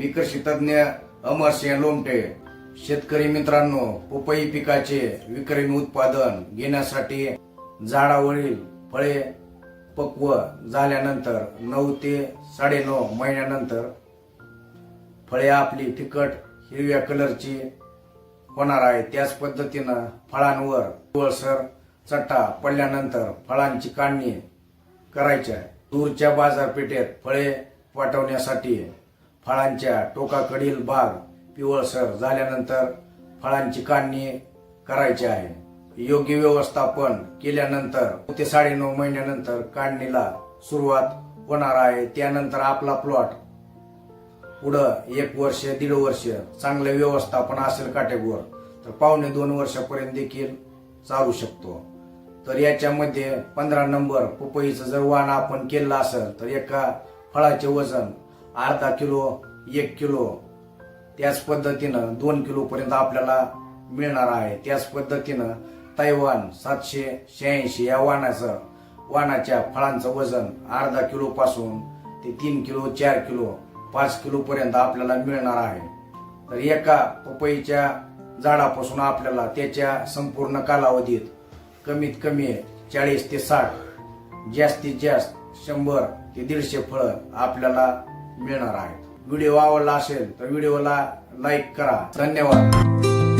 मी कृषी तज्ञ अमरसिंह लोमटे. शेतकरी मित्रांनो, पपई पिकाचे विक्रमी उत्पादन घेण्यासाठी झाडावरील फळे पक्व झाल्यानंतर 9 ते 9.5 महिन्यानंतर फळे आपली फिकट हिरव्या कलरची होणार आहे. त्याच पद्धतीनं फळांवर पिवळसर चट्टा पडल्यानंतर फळांची काढणी करायची आहे. दूरच्या बाजारपेठेत फळे पाठवण्यासाठी फळांच्या टोकाकडील भाग पिवळसर झाल्यानंतर फळांची काढणी करायची आहे. योग्य व्यवस्थापन केल्यानंतर 9 ते 9.5 महिन्यानंतर काढणीला सुरुवात होणार आहे. त्यानंतर आपला प्लॉट पुढं 1 वर्ष 1.5 वर्ष चांगले व्यवस्थापन असेल काटेकोर तर 1.5-2 वर्षापर्यंत देखील चालू शकतो. तर याच्यामध्ये 15 नंबर पपईचं जर वाण आपण केलं असेल तर एका फळाचे वजन अर्धा किलो 1 किलो त्याच पद्धतीनं 2 किलो पर्यंत आपल्याला मिळणार आहे. त्याच पद्धतीनं तैवान 786 या वाणाच्या फळांचं वजन अर्धा किलो पासून ते 3 किलो 4 किलो 5 किलो पर्यंत आपल्याला मिळणार आहे. तर एका पपईच्या झाडापासून आपल्याला त्याच्या संपूर्ण कालावधीत कमीत कमी 40 ते 60 जास्तीत जास्त 100 ते 150 फळं आपल्याला मिळणार आहेत. व्हिडिओ आवडला असेल तर व्हिडिओला लाईक करा. धन्यवाद.